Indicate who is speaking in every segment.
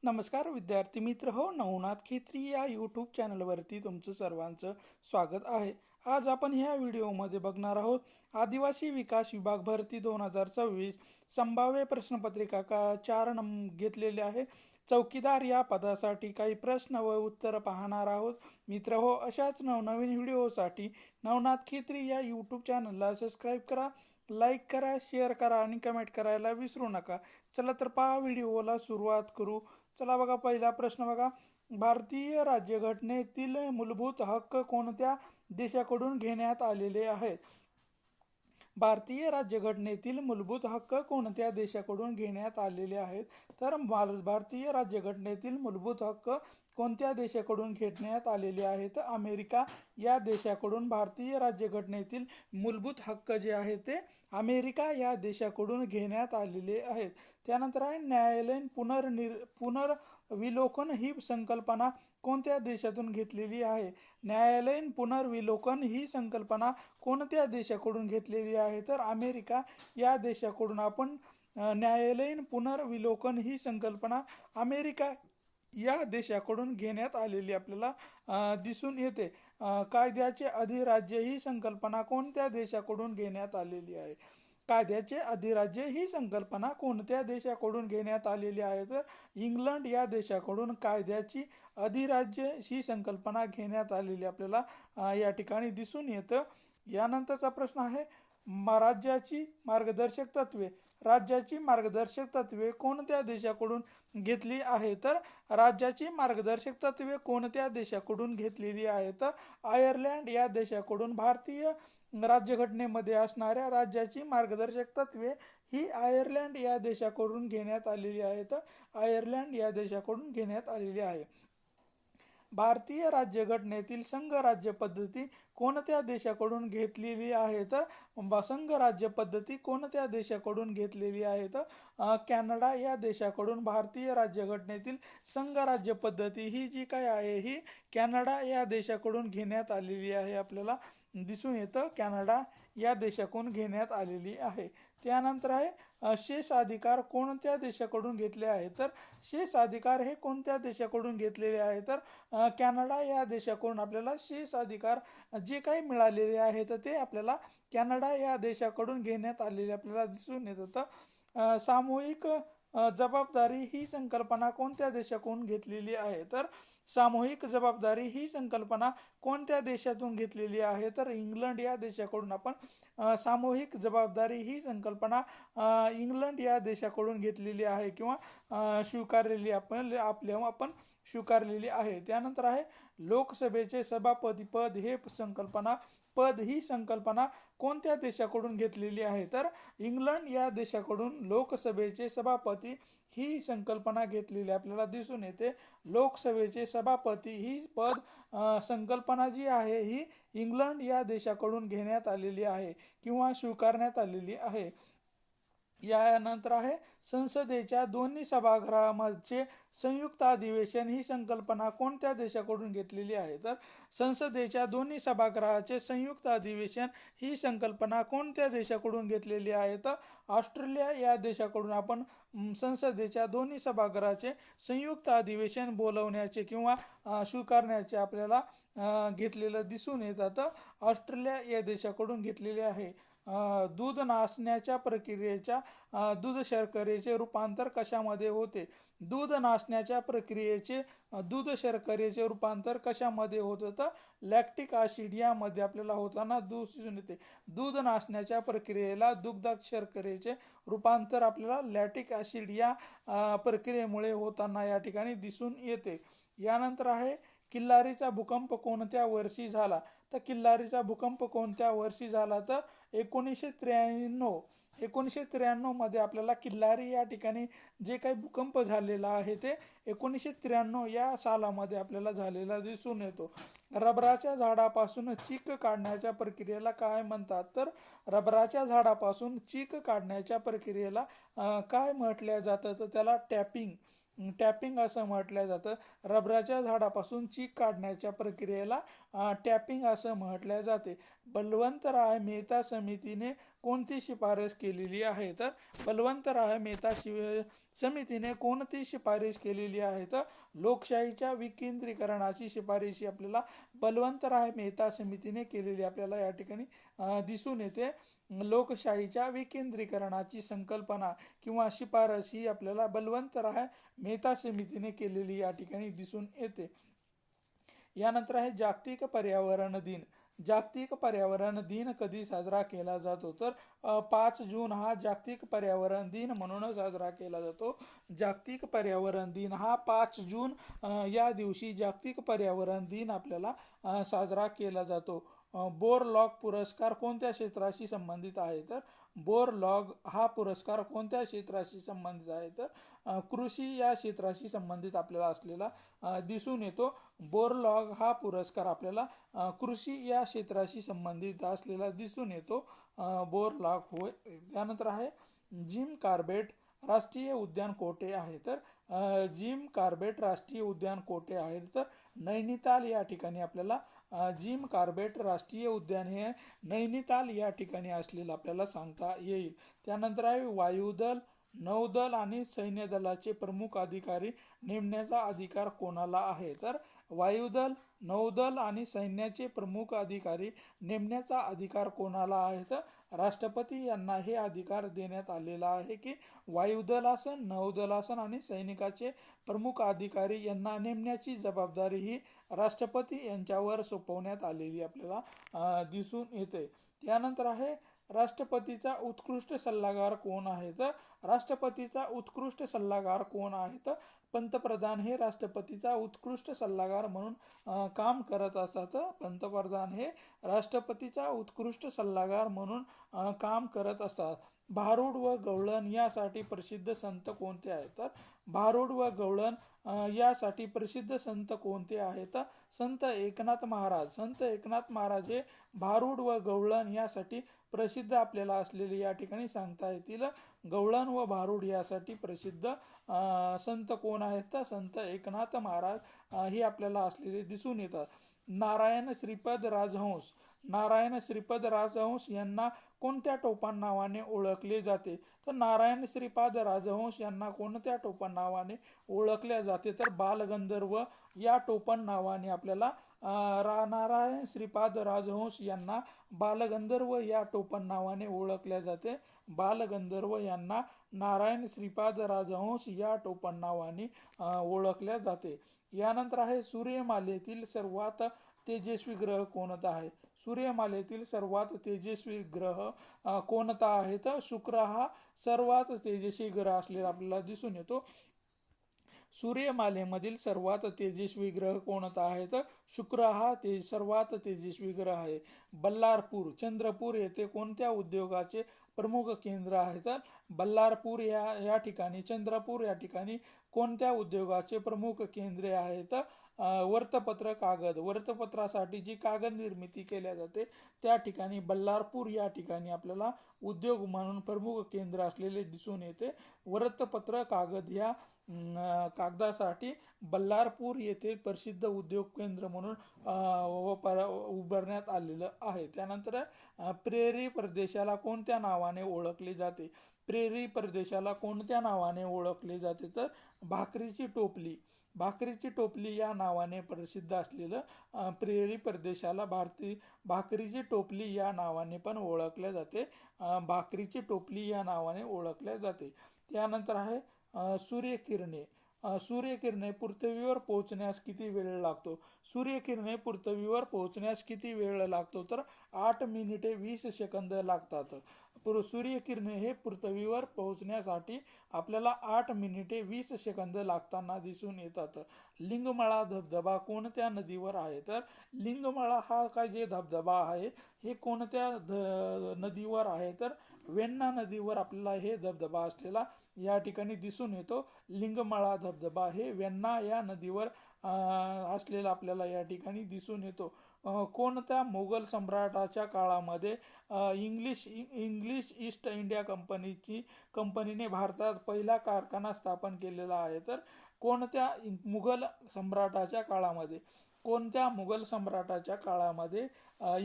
Speaker 1: नमस्कार विद्यार्थी मित्र हो, नवनाथ खेत्री या यूट्यूब चॅनलवरती तुमचं सर्वांचं स्वागत आहे. आज आपण ह्या व्हिडिओमध्ये बघणार आहोत आदिवासी विकास विभाग भरती 2024 संभाव्य प्रश्नपत्रिका का 4 घेतलेले आहे. चौकीदार या पदासाठी काही प्रश्न व उत्तर पाहणार आहोत. मित्र हो, अशाच नवनवीन व्हिडिओसाठी नवनाथ खेत्री या यूट्यूब चॅनलला सबस्क्राईब करा, लाईक करा, शेअर करा आणि कमेंट करायला विसरू नका. चला तर पहा, व्हिडिओला सुरुवात करू. चला बघा, पहिला प्रश्न बघा. भारतीय राज्यघटनेतील मूलभूत हक्क कोणत्या देशाकडून घेण्यात आलेले आहेत? भारतीय राज्यघटनेतील मूलभूत हक्क कोणत्या देशाकडून घेण्यात आलेले आहेत? तर भारतीय राज्यघटनेतील मूलभूत हक्क कोणत्या देशाकडून घेण्यात आलेले आहेत? अमेरिका या देशाकडून भारतीय राज्यघटनेतील मूलभूत हक्क जे आहेत ते अमेरिका या देशाकडून घेण्यात आलेले आहेत. त्यानंतर आहे न्यायालयीन पुनर्विलोकन ही संकल्पना कोणत्या देशातून घेतलेली आहे? न्यायालयीन पुनर्विलोकन ही संकल्पना कोणत्या देशाकडून घेतलेली आहे? तर अमेरिका या देशाकडून आपण न्यायालयीन पुनर्विलोकन ही संकल्पना अमेरिका या देशाकडून घेण्यात आलेली आपल्याला दिसून येते. कायद्याचे अधिराज्य ही संकल्पना कोणत्या देशाकडून घेण्यात आलेली आहे? कायद्याचे अधिराज्य ही संकल्पना कोणत्या देशाकडून घेण्यात आलेली आहे? तर इंग्लंड या देशाकडून कायद्याची अधिराज्य ही संकल्पना घेण्यात आलेली आपल्याला या ठिकाणी दिसून येतं. यानंतरचा प्रश्न आहे राज्याची मार्गदर्शक तत्वे. राज्याची मार्गदर्शक तत्वे कोणत्या देशाकडून घेतली आहे? तर राज्याची मार्गदर्शक तत्वे कोणत्या देशाकडून घेतलेली आहे? तर आयर्लंड या देशाकडून भारतीय राज्यघटनेमध्ये असणाऱ्या राज्याची मार्गदर्शक तत्वे ही आयर्लंड या देशाकडून घेण्यात आलेली आहेत. आयर्लंड या देशाकडून घेण्यात आलेली आहे. भारतीय राज्यघटनेतील संघ राज्य पद्धती कोणत्या देशाकडून घेतलेली आहे? तर संघ राज्य पद्धती कोणत्या देशाकडून घेतलेली आहे? तर कॅनडा या देशाकडून भारतीय राज्यघटनेतील संघ राज्य पद्धती ही जी काय आहे ही कॅनडा या देशाकडून घेण्यात आलेली आहे आपल्याला दिसून येतं. कॅनडा या देशाकडून घेण्यात आलेली आहे. त्यानंतर आहे शेष अधिकार कोणत्या देशाकडून घेतले आहे? तर शेष अधिकार हे कोणत्या देशाकडून घेतलेले आहे? तर कॅनडा या देशाकडून आपल्याला शेष अधिकार जे काही मिळालेले आहेत ते आपल्याला कॅनडा या देशाकडून घेण्यात आलेले आपल्याला दिसून येत होतं. सामूहिक जबाबदारी ही संकल्पना कोणत्या देशाकडून घेतलेली आहे? तर सामूहिक जबाबदारी ही संकल्पना कोणत्या देशातून घेतलेली आहे? तर इंग्लंड या देशाकडून आपण सामूहिक जबाबदारी ही संकल्पना इंग्लंड या देशाकडून घेतलेली आहे किंवा स्वीकारलेली आपण स्वीकारलेली आहे. त्यानंतर आहे लोकसभेचे सभापती पद ही संकल्पना कोणत्या देशाकडून घेतलेली आहे? तर इंग्लंड या देशाकडून लोकसभेचे सभापती ही संकल्पना घेतलेली आपल्याला दिसून येते. लोकसभेचे सभापती ही संकल्पना जी आहे ही इंग्लंड या देशाकडून घेण्यात आलेली आहे किंवा स्वीकारण्यात आलेली आहे. यानंतर आहे संसदेच्या दोन्ही सभागृहांचे संयुक्त अधिवेशन ही संकल्पना कोणत्या देशाकडून घेतलेली आहे? तर संसदेच्या दोन्ही सभागृहाचे संयुक्त अधिवेशन ही संकल्पना कोणत्या देशाकडून घेतलेली आहे? तर ऑस्ट्रेलिया या देशाकडून आपण संसदेच्या दोन्ही सभागृहाचे संयुक्त अधिवेशन बोलवण्याचे किंवा स्वीकारण्याचे आपल्याला घेतलेलं दिसून येतात. ऑस्ट्रेलिया या देशाकडून घेतलेले आहे. दूध नासण्याच्या प्रक्रियेच्या दूध शर्करेचे रूपांतर कशामध्ये होते? दूध नासण्याच्या प्रक्रियेचे दूध शर्करेचे रूपांतर कशामध्ये होत होतं? लॅक्टिक ॲसिड यामध्ये आपल्याला होताना दिसून येते. दूध नासण्याच्या प्रक्रियेला दुग्धात शर्करेचे रूपांतर आपल्याला लॅक्टिक ॲसिड या प्रक्रियेमुळे होताना या ठिकाणी दिसून येते. यानंतर आहे किल्लारीचा भूकंप कोणत्या वर्षी झाला? तर किल्लारीचा भूकंप कोणत्या वर्षी झाला? तर 1993 मध्ये आपल्याला किल्लारी या ठिकाणी जे काही भूकंप झालेला आहे ते 1993 या सालामध्ये आपल्याला झालेला दिसून येतो. रबराच्या झाडापासून चीक काढण्याच्या प्रक्रियेला काय म्हणतात? तर रबराच्या झाडापासून चीक काढण्याच्या प्रक्रियेला काय म्हटल्या जातं? तर त्याला टॅपिंग टॅपिंग असं म्हटलं जातं. रबराच्या झाडापासून चीक काढण्याच्या प्रक्रियेला टॅपिंग असं म्हटले जाते. बलवंतराय मेहता समितीने कोणती शिफारस केलेली आहे? तर बलवंतराय मेहता समितीने कोणती शिफारस केलेली आहे? तर लोकशाहीच्या विकेंद्रीकरणाची शिफारस आपल्याला बलवंतराय मेहता समितीने केलेली आपल्याला या ठिकाणी दिसून येते. लोकशाहीच्या विकेंद्रीकरणाची संकल्पना किंवा शिफारस ही आपल्याला बलवंतराय मेहता समितीने केलेली या ठिकाणी दिसून येते. यानंतर आहे जागतिक पर्यावरण दिन. जागतिक पर्यावरण दिन कधी साजरा केला जातो? तर 5 जून हा जागतिक पर्यावरण दिन म्हणून साजरा केला जातो. जागतिक पर्यावरण दिन हा 5 जून या दिवशी जागतिक पर्यावरण दिन आपल्याला साजरा केला जातो. बोरलॉग पुरस्कार कोणत्या क्षेत्राशी संबंधित आहे? तर बोरलॉग हा पुरस्कार कोणत्या क्षेत्राशी संबंधित आहे? तर कृषी या क्षेत्राशी संबंधित आपल्याला असलेला दिसून येतो. बोरलॉग हा पुरस्कार आपल्याला कृषी या क्षेत्राशी संबंधित असलेला दिसून येतो. बोरलॉग होय. त्यानंतर आहे जिम कार्बेट राष्ट्रीय उद्यान कोठे आहे? तर जिम कार्बेट राष्ट्रीय उद्यान कोठे आहे? तर नैनिताल या ठिकाणी आपल्याला जिम कार्बेट राष्ट्रीय उद्यान हे नैनिताल या ठिकाणी असलेलं आपल्याला सांगता येईल. त्यानंतर आहे वायुदल, नौदल आणि सैन्य दलाचे प्रमुख अधिकारी नेमण्याचा अधिकार कोणाला आहे? तर वायुदल, नौदल आणि सैन्याचे प्रमुख अधिकारी नेमण्याचा अधिकार कोणाला आहे? तर राष्ट्रपती यांना हे अधिकार देण्यात आलेला आहे की वायुदल असन, नौदल असन आणि सैनिकाचे प्रमुख अधिकारी यांना नेमण्याची जबाबदारी ही राष्ट्रपती यांच्यावर सोपवण्यात आलेली आपल्याला दिसून येते. त्यानंतर आहे राष्ट्रपतीचा उत्कृष्ट सल्लागार कोण आहे? तर राष्ट्रपतीचा उत्कृष्ट सल्लागार कोण आहे? तर पंतप्रधान हे राष्ट्रपतीचा उत्कृष्ट सल्लागार म्हणून काम करत असतात. पंतप्रधान हे राष्ट्रपतीचा उत्कृष्ट सल्लागार म्हणून काम करत असतात. भारूड व गवळण यासाठी प्रसिद्ध संत कोणते आहेत? तर भारूड व गवळण यासाठी प्रसिद्ध संत कोणते आहेत? संत एकनाथ महाराज. संत एकनाथ महाराज हे भारूड व गवळण यासाठी प्रसिद्ध आपल्याला असलेले या ठिकाणी सांगता येतील. गवळण व भारूड यासाठी प्रसिद्ध संत कोण आहेत? तर संत एकनाथ महाराज हे आपल्याला असलेले दिसून येतात. नारायण श्रीपद राजहंस. नारायण श्रीपद राजहंस यांना कोणत्या टोपण नावाने ओळखले जाते? तर नारायण श्रीपाद राजहंस यांना कोणत्या टोपण नावाने ओळखले जाते? तर बालगंधर्व या टोपण नावाने आपल्याला नारायण श्रीपाद राजहंस यांना बालगंधर्व या टोपण नावाने ओळखले जाते. बालगंधर्व यांना नारायण श्रीपाद राजहंस या टोपण नावाने ओळखले जाते. यानंतर आहे सूर्यमालेतील सर्वात तेजस्वी ग्रह कोणता आहे? सूर्यमालेतील सर्वात तेजस्वी ग्रह कोणता आहे? तर शुक्र हा सर्वात तेजस्वी ग्रह असलेला आपल्याला दिसून येतो. सूर्यमालेमधील सर्वात तेजस्वी ग्रह कोणता आहे? तर शुक्र हा सर्वात तेजस्वी ग्रह आहे. बल्लारपूर चंद्रपूर येथे कोणत्या उद्योगाचे प्रमुख केंद्र आहे? तर बल्लारपूर या ठिकाणी चंद्रपूर या ठिकाणी कोणत्या उद्योगाचे प्रमुख केंद्रे आहेत? वर्तपत्र कागद. वर्तपत्रासाठी जी कागद निर्मिती केल्या जाते त्या ठिकाणी बल्लारपूर या ठिकाणी आपल्याला उद्योग म्हणून प्रमुख केंद्र असलेले दिसून येते. वर्तपत्र कागद या कागदासाठी बल्लारपूर येथे प्रसिद्ध उद्योग केंद्र म्हणून उभारण्यात आलेलं आहे. त्यानंतर प्रेरी प्रदेशाला कोणत्या नावाने ओळखले जाते? प्रेरी प्रदेशाला कोणत्या नावाने ओळखले जाते? तर भाकरीची टोपली. भाकरीची टोपली या नावाने प्रसिद्ध असलेलं प्रेरी प्रदेशाला भाकरीची टोपली या नावाने पण ओळखले जाते. भाकरीची टोपली या नावाने ओळखले जाते. त्यानंतर आहे सूर्यकिरणे. सूर्यकिरणे पृथ्वीवर पोहोचण्यास किती वेळ लागतो? सूर्यकिरणे पृथ्वीवर पोहोचण्यास किती वेळ लागतो? तर 8 मिनिटे 20 सेकंद लागतात. सूर्यकिरणे हे पृथ्वीवर पोहोचण्यासाठी आपल्याला 8 मिनिटे 20 सेकंद लागताना दिसून येतात. लिंगमाळा धबधबा कोणत्या नदीवर आहे? तर लिंगमाळा हा काय जे धबधबा आहे हे कोणत्या नदीवर आहे? तर वेण्णा नदीवर आपल्याला हे धबधबा असलेला या ठिकाणी दिसून येतो. लिंगमाळा धबधबा हे वेण्णा या नदीवर असलेला आपल्याला या ठिकाणी दिसून येतो. कोणत्या मुघल सम्राटाच्या काळामध्ये इंग्लिश ईस्ट इंडिया कंपनीने भारतात पहिला कारखाना स्थापन केलेला आहे? तर कोणत्या मुघल सम्राटाच्या काळामध्ये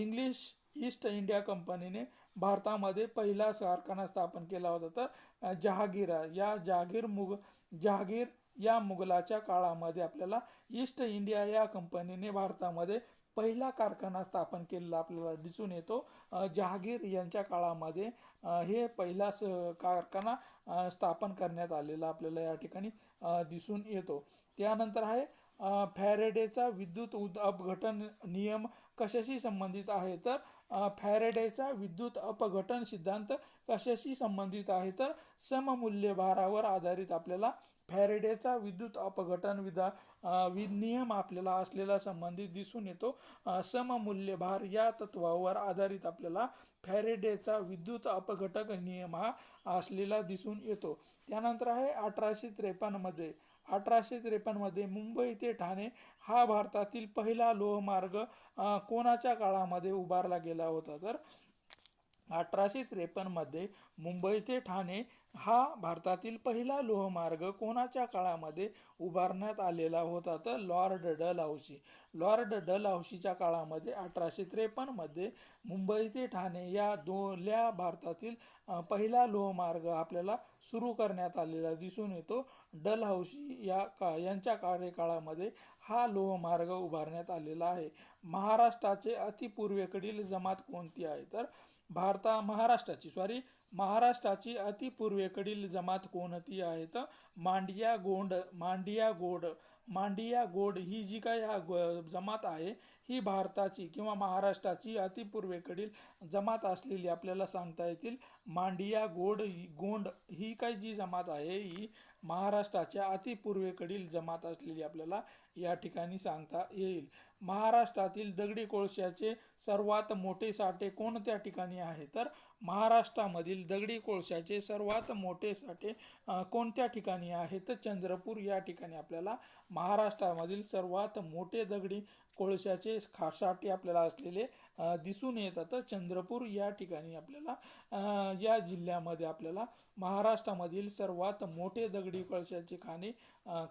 Speaker 1: इंग्लिश ईस्ट इंडिया कंपनीने भारतामध्ये पहिला कारखाना स्थापन केला होता? तर जहागीर या मुघलाच्या काळामध्ये आपल्याला ईस्ट इंडिया या कंपनीने भारतामध्ये पहिला कारखाना स्थापन केलेला आपल्याला दिसून येतो. जहागीर यांच्या काळामध्ये हे पहिला कारखाना स्थापन करण्यात आलेला आपल्याला या ठिकाणी दिसून येतो. त्यानंतर आहे फॅरेडेचा विद्युत अपघटन नियम कशाशी संबंधित आहे? तर फॅरेडेचा विद्युत अपघटन सिद्धांत कशाशी संबंधित आहे? तर सममूल्य भारावर आधारित आपल्याला फॅरेडेचा विद्युत अपघटन नियम आपल्याला असलेला संबंधित दिसून येतो. सममूल्य भार या तत्वावर आधारित आपल्याला फॅरेडेचा विद्युत अपघटक नियम हा असलेला दिसून येतो. त्यानंतर आहे 1853 मध्ये मुंबई ते ठाणे हा भारतातील पहिला लोहमार्ग कोणाच्या काळामध्ये उभारला गेला होता? तर 1853 मध्ये मुंबई ते ठाणे हा भारतातील पहिला लोहमार्ग कोणाच्या काळामध्ये उभारण्यात आलेला होता? तर लॉर्ड डलहौसीच्या काळामध्ये 1853 मध्ये मुंबई ते ठाणे या भारतातील पहिला लोहमार्ग आपल्याला सुरू करण्यात आलेला दिसून येतो. डलहौसी यांच्या कार्यकाळामध्ये हा लोहमार्ग उभारण्यात आलेला आहे. महाराष्ट्राचे अतिपूर्वेकडील जमात कोणती आहे? तर महाराष्ट्राची अतिपूर्वेकडील जमात कोणती आहे? तर मांडिया गोंड ही जी काही जमात आहे ही भारताची किंवा महाराष्ट्राची अतिपूर्वेकडील जमात असलेली आपल्याला सांगता येतील. मांडिया गोंड ही काही जी जमात आहे ही महाराष्ट्राच्या अतिपूर्वेकडील जमात असलेली आपल्याला या ठिकाणी सांगता येईल. महाराष्ट्रातील दगडी कोळशाचे सर्वात मोठे साठे कोणत्या ठिकाणी आहे? तर महाराष्ट्रामधील दगडी कोळशाचे सर्वात मोठे साठे कोणत्या ठिकाणी आहे? तर चंद्रपूर या ठिकाणी आपल्याला महाराष्ट्रामधील सर्वात मोठे दगडी कोळशाचे साठे आपल्याला असलेले दिसून येतात. चंद्रपूर या ठिकाणी आपल्याला या जिल्ह्यामध्ये आपल्याला महाराष्ट्रामधील सर्वात मोठे दगडी कोळशाचे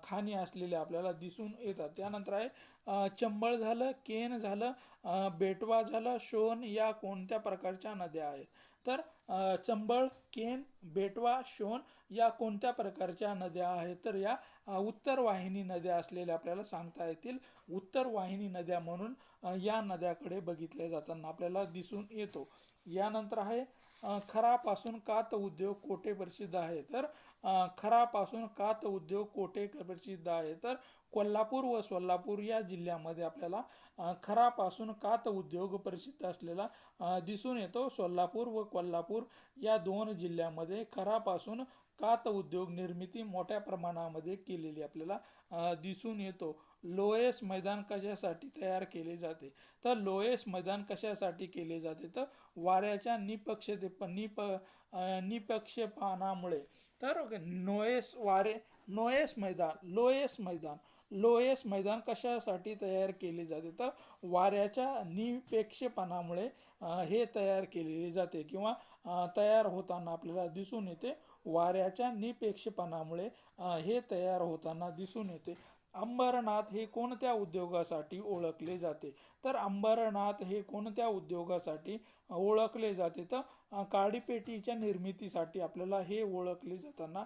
Speaker 1: खाणी असलेले आपल्याला दिसून येतात. त्यानंतर आहे चंबळ झालं, केन झालं, बेटवा झालं, शोण या कोणत्या प्रकारच्या नद्या आहेत? तर चंबळ, केन, बेटवा, शोण या कोणत्या प्रकारच्या नद्या आहेत? तर या उत्तर वाहिनी नद्या असलेल्या आपल्याला सांगता येतील. उत्तर वाहिनी नद्या म्हणून या नद्याकडे बघितल्या जाताना आपल्याला दिसून येतो. यानंतर आहे खरापासून कात उद्योग कोठे प्रसिद्ध आहे? तर खरापासून कात उद्योग कोठे प्रसिद्ध आहे? तर कोल्हापूर व सोलापूर या जिल्ह्यामध्ये आपल्याला खरापासून कात उद्योग प्रसिद्ध असलेला दिसून येतो. सोलापूर व कोल्हापूर या दोन जिल्ह्यामध्ये खरापासून कात उद्योग निर्मिती मोठ्या प्रमाणामध्ये केलेली आपल्याला दिसून येतो. लोएस मैदान कशासाठी तयार केले जाते? तर लोएस मैदान कशासाठी केले जाते? तर वाऱ्याच्या निपक्षपानामुळे. तर लोएस मैदान कशासाठी तयार केले जाते? तर वाऱ्याच्या निपक्षपानामुळे हे तयार केलेले जाते किंवा तयार होताना आपल्याला दिसून येते. वाऱ्याच्या निपक्षपानामुळे हे तयार होताना दिसून येते. अंबरनाथ हे कोणत्या उद्योगासाठी ओळखले जाते? तर अंबरनाथ हे कोणत्या उद्योगासाठी ओळखले जाते? तर काडीपेटीच्या निर्मितीसाठी आपल्याला हे ओळखले जाताना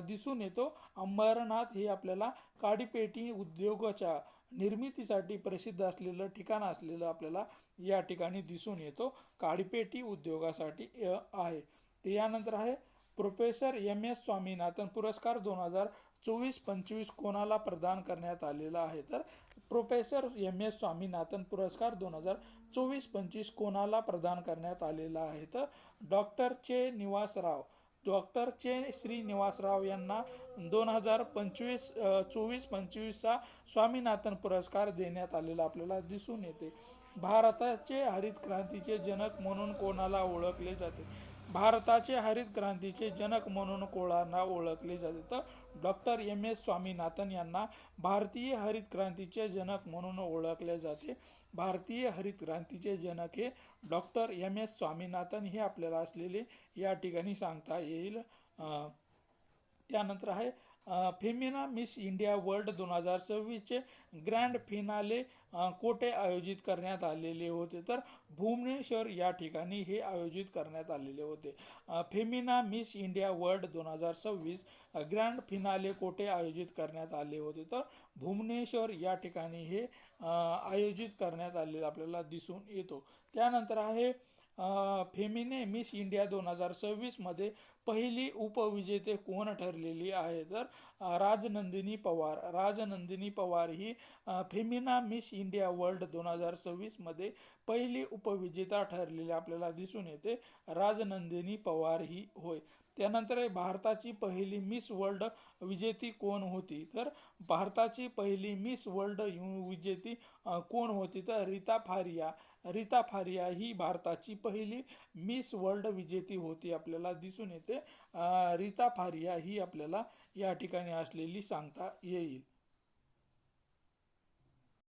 Speaker 1: दिसून येतो. अंबरनाथ हे आपल्याला काडीपेटी उद्योगाच्या निर्मितीसाठी प्रसिद्ध असलेलं ठिकाण असलेलं आपल्याला या ठिकाणी दिसून येतो. काडीपेटी उद्योगासाठी आहे. यानंतर आहे प्रोफेसर एम.एस. स्वामीनाथन पुरस्कार 2024-25 कोणाला प्रदान करण्यात आलेला आहे? तर प्रोफेसर एम.एस. स्वामीनाथन पुरस्कार 2024-25 कोणाला प्रदान करण्यात आलेला आहे? तर डॉक्टर श्रीनिवासराव यांना 2024-25 स्वामीनाथन पुरस्कार देण्यात आलेला आपल्याला दिसून येते. भारताचे हरित क्रांतीचे जनक म्हणून कोणाला ओळखले जाते? भारताचे हरित क्रांतीचे जनक म्हणून कोणाला ओळखले जाते? तर डॉक्टर एम.एस. स्वामीनाथन यांना भारतीय हरित क्रांतीचे जनक म्हणून ओळखले जाते. भारतीय हरित क्रांतीचे जनक हे डॉक्टर एम.एस. स्वामीनाथन हे आपल्याला असलेले या ठिकाणी सांगता येईल. त्यानंतर आहे फेमिना मिस इंडिया वर्ल्ड 2026चे ग्रँड फिनाले कोठे आयोजित करण्यात आलेले होते? तर भुवनेश्वर या ठिकाणी हे आयोजित करण्यात आलेले होते. Femina Miss India world 2026 grand finale कोठे आयोजित करण्यात आले होते? तर भुवनेश्वर या ठिकाणी हे आयोजित करण्यात आलेले आपल्याला दिसून येतो. त्यानंतर आहे फेमिने मिस इंडिया 2026 मध्ये पहिली उपविजेते कोण ठरलेली आहे? तर राजनंदिनी पवार. राजनंदिनी पवार ही फेमिना मिस इंडिया वर्ल्ड 2026 मध्ये पहिली उपविजेता ठरलेली आपल्याला दिसून येते. राजनंदिनी पवार ही होय. त्यानंतर भारताची पहिली मिस वर्ल्ड विजेती कोण होती? तर भारताची पहिली मिस वर्ल्ड विजेती कोण होती? तर रीता फारिया. रीता फारिया ही भारताची पहिली मिस वर्ल्ड विजेती होती आपल्याला दिसून येते. रीता फारिया ही आपल्याला या ठिकाणी असलेली सांगता येईल.